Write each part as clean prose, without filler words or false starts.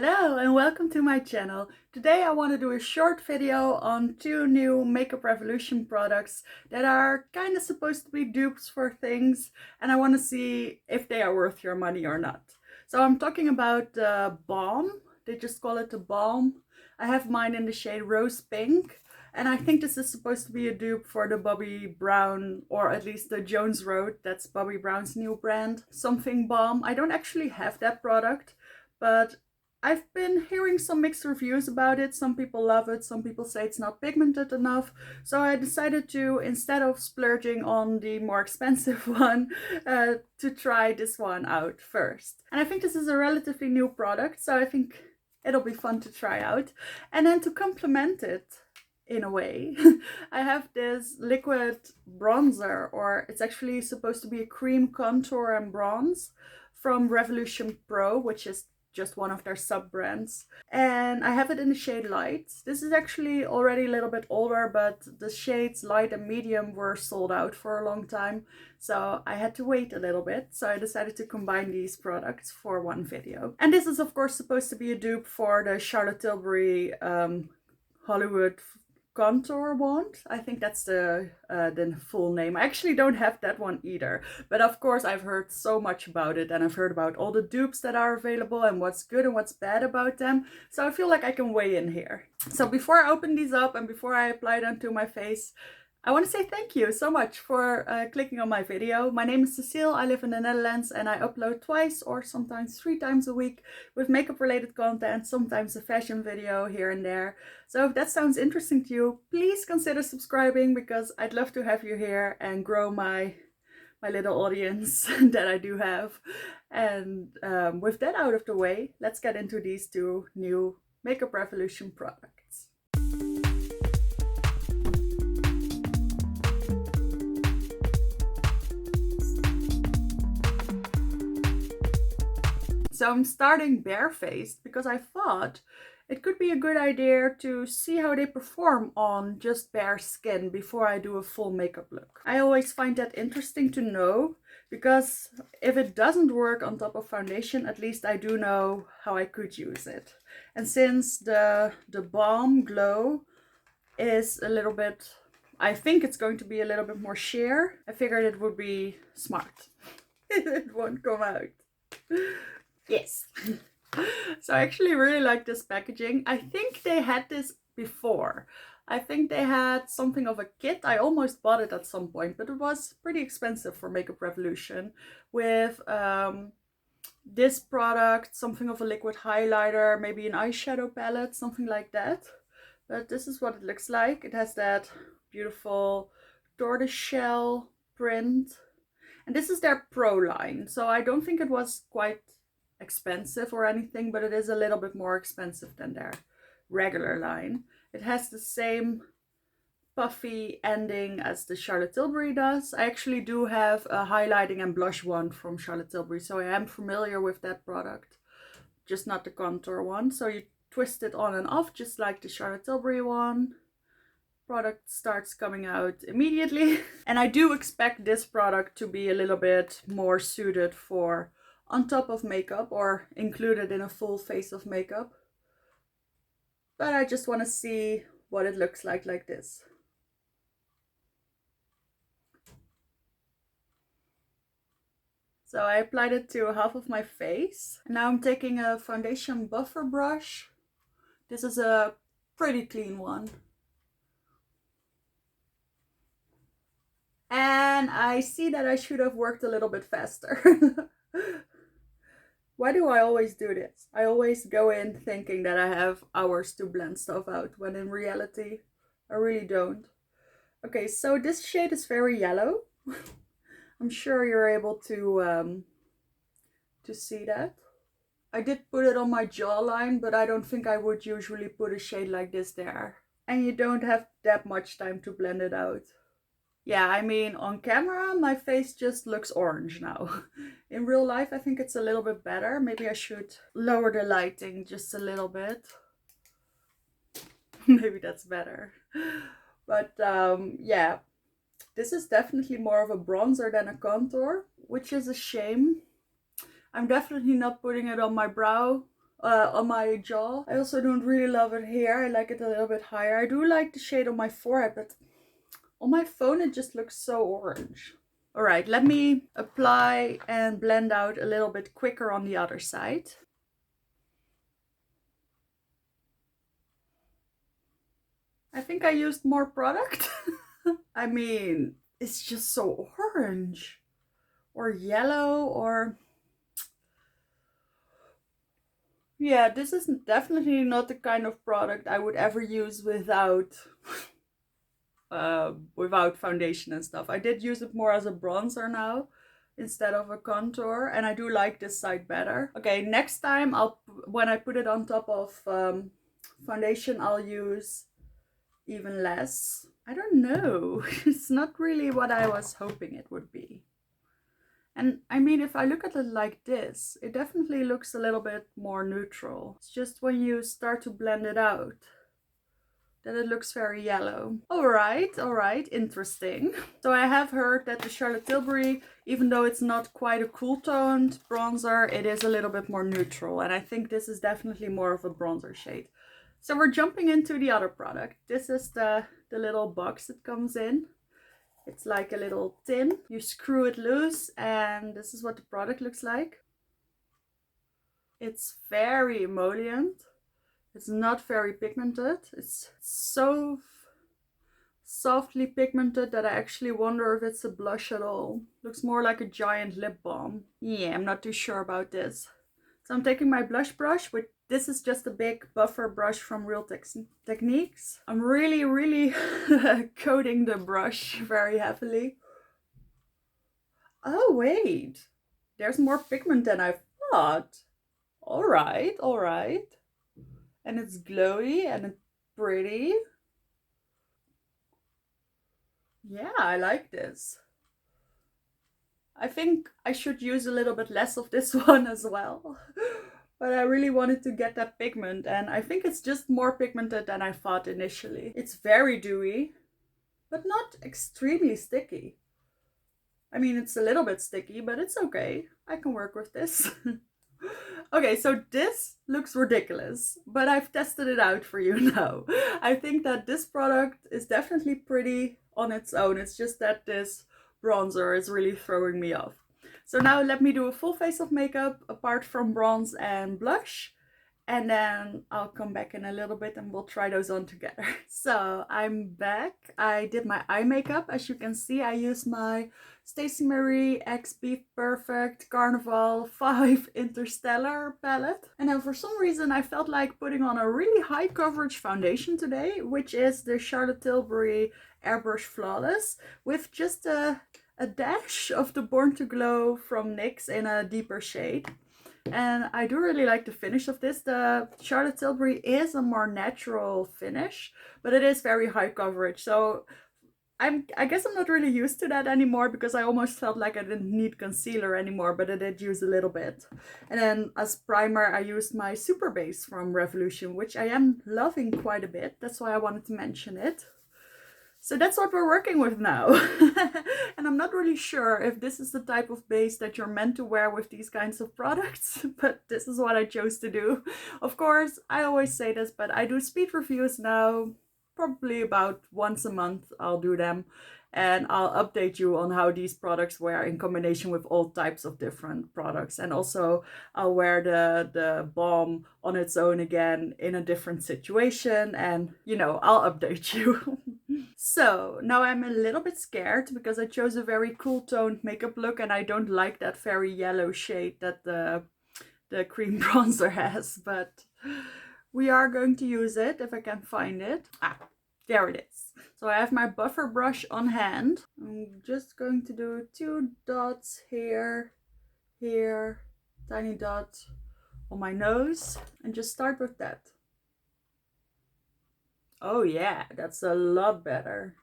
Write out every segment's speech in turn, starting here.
Hello and welcome to my channel. Today I want to do a short video on two new Makeup Revolution products that are kind of supposed to be dupes for things, and I want to see if they are worth your money or not. So I'm talking about the BALM. They just call it the BALM. I have mine in the shade Rose Pink, and I think this is supposed to be a dupe for the Bobbi Brown, or at least the Jones Road, that's Bobbi Brown's new brand, something balm. I don't actually have that product, but I've been hearing some mixed reviews about it. Some people love it, some people say it's not pigmented enough. So I decided to, instead of splurging on the more expensive one, to try this one out first. And I think this is a relatively new product, so I think it'll be fun to try out. And then to complement it, in a way, I have this liquid bronzer, or it's actually supposed to be a cream contour and bronze from Revolution Pro, which is just one of their sub brands, and I have it in the shade Light. This is actually already a little bit older, but the shades Light and Medium were sold out for a long time, so I had to wait a little bit. So I decided to combine these products for one video. And this is of course supposed to be a dupe for the Charlotte Tilbury Hollywood contour wand. I think that's the full name. I actually don't have that one either, but of course I've heard so much about it, and I've heard about all the dupes that are available and what's good and what's bad about them, so I feel like I can weigh in here. So before I open these up and before I apply them to my face, I want to say thank you so much for clicking on my video. My name is Cecile, I live in the Netherlands, and I upload twice or sometimes 3 times a week with makeup related content, sometimes a fashion video here and there. So if that sounds interesting to you, please consider subscribing, because I'd love to have you here and grow my little audience that I do have. And with that out of the way, let's get into these two new Makeup Revolution products. So I'm starting barefaced because I thought it could be a good idea to see how they perform on just bare skin before I do a full makeup look. I always find that interesting to know, because if it doesn't work on top of foundation, at least I do know how I could use it. And since the Balm Glow is a little bit, I think it's going to be a little bit more sheer, I figured it would be smart. It won't come out. Yes. So I actually really like this packaging. I think they had this before. I think they had something of a kit. I almost bought it at some point, but it was pretty expensive for Makeup Revolution, with this product, something of a liquid highlighter, maybe an eyeshadow palette, something like that. But this is what it looks like. It has that beautiful tortoiseshell print. And this is their Pro line, so I don't think it was quite expensive or anything, but it is a little bit more expensive than their regular line. It has the same puffy ending as the Charlotte Tilbury does. I actually do have a highlighting and blush one from Charlotte Tilbury, so I am familiar with that product, just not the contour one. So you twist it on and off just like the Charlotte Tilbury one. Product starts coming out immediately. And I do expect this product to be a little bit more suited for on top of makeup, or included in a full face of makeup. But I just want to see what it looks like this. So I applied it to half of my face. And now I'm taking a foundation buffer brush. This is a pretty clean one. And I see that I should have worked a little bit faster. Why do I always do this? I always go in thinking that I have hours to blend stuff out, when in reality, I really don't. Okay, so this shade is very yellow. I'm sure you're able to see that. I did put it on my jawline, but I don't think I would usually put a shade like this there. And you don't have that much time to blend it out. Yeah, I mean, on camera, my face just looks orange now. In real life, I think it's a little bit better. Maybe I should lower the lighting just a little bit. Maybe that's better. But yeah, this is definitely more of a bronzer than a contour, which is a shame. I'm definitely not putting it on my brow. on my jaw. I also don't really love it here. I like it a little bit higher. I do like the shade on my forehead, but on my phone it just looks so orange. All right, let me apply and blend out a little bit quicker on the other side. I think I used more product. I mean, it's just so orange or yellow or... Yeah, this is definitely not the kind of product I would ever use without without foundation and stuff. I did use it more as a bronzer now instead of a contour, and I do like this side better. Okay, next time when I put it on top of foundation, I'll use even less. I don't know. It's not really what I was hoping it would be. And I mean, if I look at it like this, it definitely looks a little bit more neutral. It's just when you start to blend it out that it looks very yellow. All right, interesting. So I have heard that the Charlotte Tilbury, even though it's not quite a cool toned bronzer, it is a little bit more neutral. And I think this is definitely more of a bronzer shade. So we're jumping into the other product. This is the little box it comes in. It's like a little tin. You screw it loose and this is what the product looks like. It's very emollient. It's not very pigmented. It's so softly pigmented that I actually wonder if it's a blush at all. Looks more like a giant lip balm. Yeah, I'm not too sure about this. So I'm taking my blush brush, which this is just a big buffer brush from Real Techniques. I'm really coating the brush very heavily. Oh wait, there's more pigment than I thought. All right. And it's glowy and it's pretty. Yeah, I like this. I think I should use a little bit less of this one as well. But I really wanted to get that pigment, and I think it's just more pigmented than I thought initially. It's very dewy, but not extremely sticky. I mean, it's a little bit sticky, but it's okay. I can work with this. Okay, so this looks ridiculous, but I've tested it out for you now. I think that this product is definitely pretty on its own. It's just that this bronzer is really throwing me off. So now let me do a full face of makeup apart from bronze and blush. And then I'll come back in a little bit and we'll try those on together. So I'm back. I did my eye makeup. As you can see, I used my Stacey Marie X Be Perfect Carnival 5 Interstellar palette. And then for some reason I felt like putting on a really high coverage foundation today, which is the Charlotte Tilbury Airbrush Flawless with just a dash of the Born to Glow from NYX in a deeper shade. And I do really like the finish of this. The Charlotte Tilbury is a more natural finish, but it is very high coverage. So I guess I'm not really used to that anymore because I almost felt like I didn't need concealer anymore, but I did use a little bit. And then as primer, I used my Super Base from Revolution, which I am loving quite a bit. That's why I wanted to mention it. So that's what we're working with now. And I'm not really sure if this is the type of base that you're meant to wear with these kinds of products, but this is what I chose to do. Of course, I always say this, but I do speed reviews now, probably about once a month I'll do them. And I'll update you on how these products wear in combination with all types of different products. And also I'll wear the balm on its own again in a different situation. And, you know, I'll update you. So now I'm a little bit scared because I chose a very cool toned makeup look and I don't like that very yellow shade that the cream bronzer has. But we are going to use it if I can find it. Ah, there it is. So I have my buffer brush on hand. I'm just going to do 2 dots here, here, tiny dot on my nose, and just start with that. Oh yeah, that's a lot better.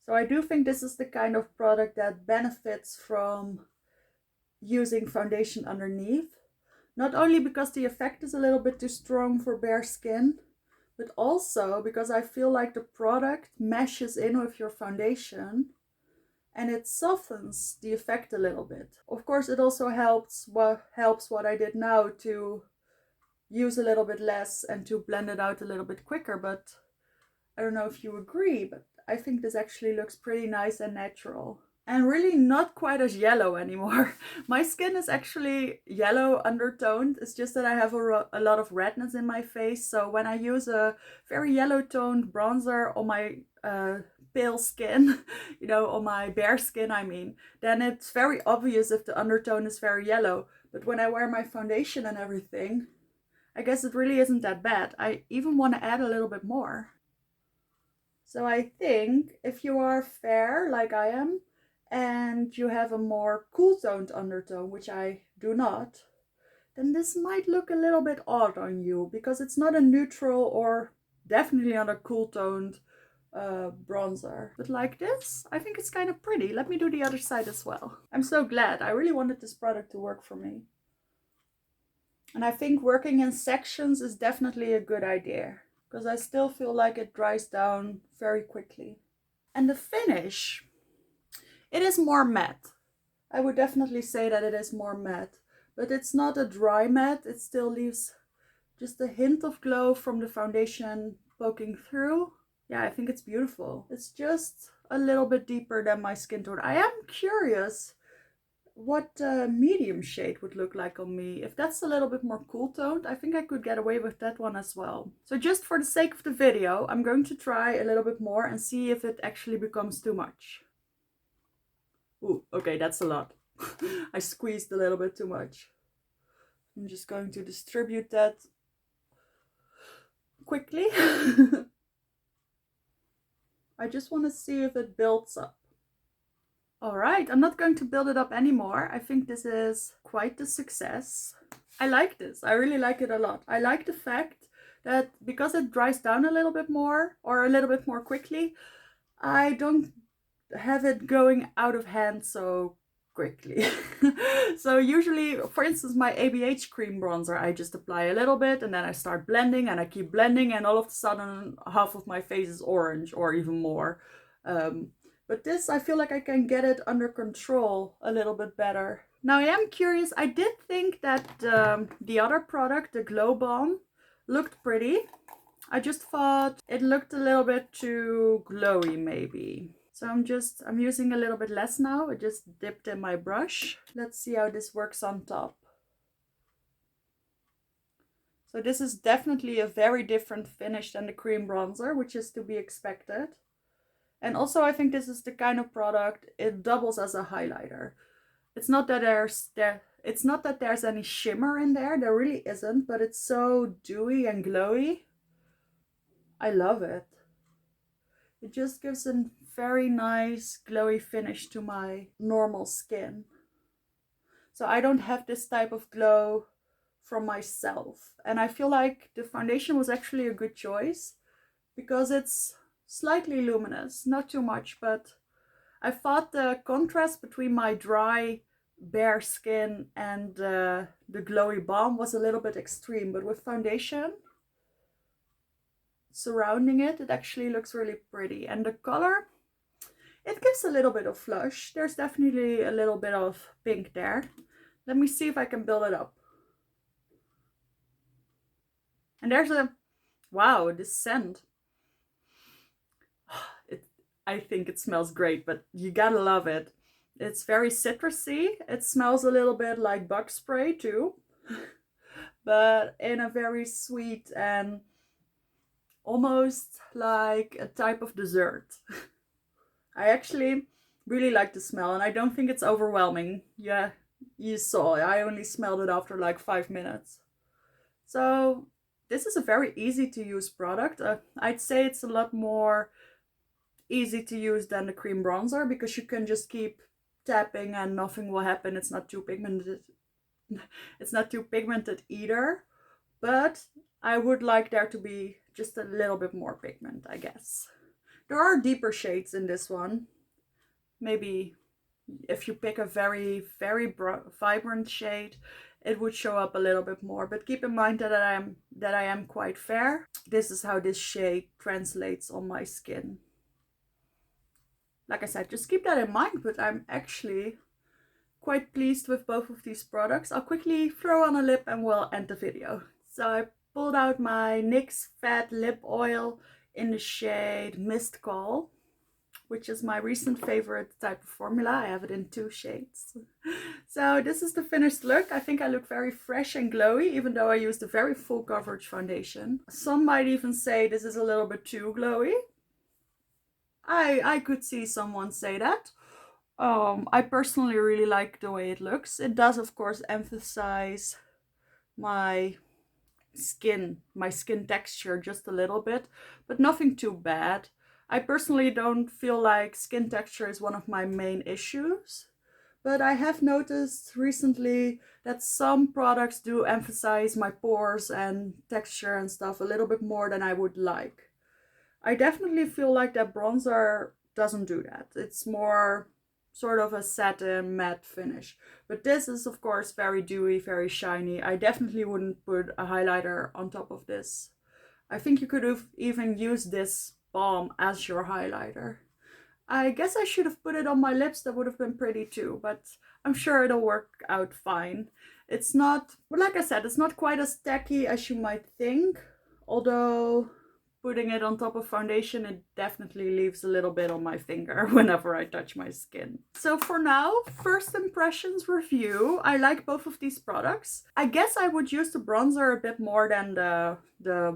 So I do think this is the kind of product that benefits from using foundation underneath. Not only because the effect is a little bit too strong for bare skin, but also because I feel like the product meshes in with your foundation and it softens the effect a little bit. Of course, it also helps what I did now to use a little bit less and to blend it out a little bit quicker, but I don't know if you agree, but I think this actually looks pretty nice and natural. And really not quite as yellow anymore. My skin is actually yellow undertoned. It's just that I have a lot of redness in my face. So when I use a very yellow toned bronzer on my pale skin, you know, on my bare skin, I mean, then it's very obvious if the undertone is very yellow. But when I wear my foundation and everything, I guess it really isn't that bad. I even want to add a little bit more. So I think if you are fair like I am, and you have a more cool toned undertone, which I do not, then this might look a little bit odd on you because it's not a neutral or definitely not a cool toned bronzer. But like this, I think it's kind of pretty. Let me do the other side as well. I'm so glad. I really wanted this product to work for me. And I think working in sections is definitely a good idea because I still feel like it dries down very quickly. And the finish, it is more matte. I would definitely say that it is more matte, but it's not a dry matte. It still leaves just a hint of glow from the foundation poking through. Yeah, I think it's beautiful. It's just a little bit deeper than my skin tone. I am curious what medium shade would look like on me. If that's a little bit more cool toned, I think I could get away with that one as well. So just for the sake of the video, I'm going to try a little bit more and see if it actually becomes too much. Ooh, okay, that's a lot. I squeezed a little bit too much. I'm just going to distribute that quickly. I just want to see if it builds up. All right, I'm not going to build it up anymore. I think this is quite a success. I like this. I really like it a lot. I like the fact that because it dries down a little bit more or a little bit more quickly, I don't have it going out of hand so quickly. So usually, for instance, my ABH cream bronzer, I just apply a little bit and then I start blending and I keep blending and all of a sudden half of my face is orange or even more. But this, I feel like I can get it under control a little bit better. Now I am curious, I did think that the other product, the Glow Balm, looked pretty. I just thought it looked a little bit too glowy maybe. So I'm using a little bit less now. It just dipped in my brush. Let's see how this works on top. So this is definitely a very different finish than the cream bronzer, which is to be expected. And also I think this is the kind of product, it doubles as a highlighter. It's not that there's any shimmer in there. There really isn't, but it's so dewy and glowy. I love it. It just gives a very nice glowy finish to my normal skin. So I don't have this type of glow from myself. And I feel like the foundation was actually a good choice because it's slightly luminous, not too much, but I thought the contrast between my dry, bare skin and the glowy balm was a little bit extreme, but with foundation surrounding it, it actually looks really pretty. And the color, it gives a little bit of flush. There's definitely a little bit of pink there. Let me see if I can build it up. And there's a, wow, this scent. I think it smells great, but you gotta love it. It's very citrusy. It smells a little bit like bug spray too, but in a very sweet and almost like a type of dessert. I actually really like the smell and I don't think it's overwhelming. Yeah, you saw, I only smelled it after like 5 minutes. So this is a very easy to use product. I'd say it's a lot more easy to use than the cream bronzer because you can just keep tapping and nothing will happen. It's not too pigmented. It's not too pigmented either, but I would like there to be just a little bit more pigment, I guess. There are deeper shades in this one. Maybe if you pick a very, very vibrant shade, it would show up a little bit more. But keep in mind that I am quite fair. This is how this shade translates on my skin. Like I said, just keep that in mind, but I'm actually quite pleased with both of these products. I'll quickly throw on a lip and we'll end the video. So I pulled out my NYX Fat Lip Oil in the shade Mist Call, which is my recent favorite type of formula. I have it in 2 shades. So this is the finished look. I think I look very fresh and glowy, even though I used a very full coverage foundation. Some might even say this is a little bit too glowy. I could see someone say that. I personally really like the way it looks. It does, of course, emphasize my skin texture just a little bit, but nothing too bad. I personally don't feel like skin texture is one of my main issues, but I have noticed recently that some products do emphasize my pores and texture and stuff a little bit more than I would like. I definitely feel like that bronzer doesn't do that. It's more sort of a satin matte finish. But this is of course very dewy, very shiny. I definitely wouldn't put a highlighter on top of this. I think you could have even used this balm as your highlighter. I guess I should have put it on my lips. That would have been pretty too, but I'm sure it'll work out fine. It's not, but like I said, it's not quite as tacky as you might think. Although putting it on top of foundation, it definitely leaves a little bit on my finger whenever I touch my skin. So for now, first impressions review. I like both of these products. I guess I would use the bronzer a bit more than the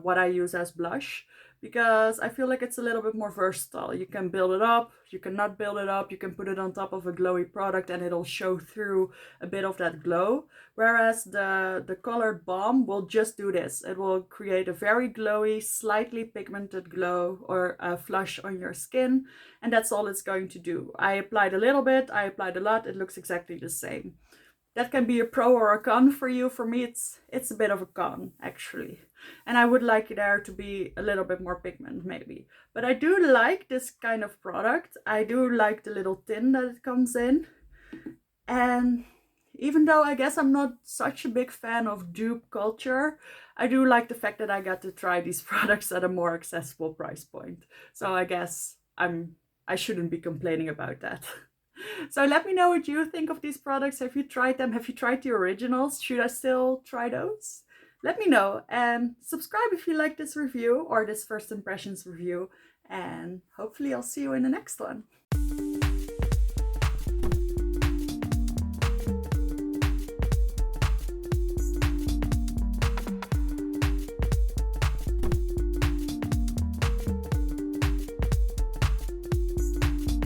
what I use as blush, because I feel like it's a little bit more versatile. You can build it up, you can not build it up, you can put it on top of a glowy product and it'll show through a bit of that glow. Whereas the colored balm will just do this. It will create a very glowy, slightly pigmented glow or a flush on your skin, and that's all it's going to do. I applied a little bit, I applied a lot, it looks exactly the same. That can be a pro or a con for you. For me, it's a bit of a con, actually. And I would like there to be a little bit more pigment, maybe. But I do like this kind of product. I do like the little tin that it comes in. And even though I guess I'm not such a big fan of dupe culture, I do like the fact that I got to try these products at a more accessible price point. So I guess I shouldn't be complaining about that. So let me know what you think of these products. Have you tried them? Have you tried the originals? Should I still try those? Let me know, and subscribe if you like this review or this first impressions review, and hopefully I'll see you in the next one.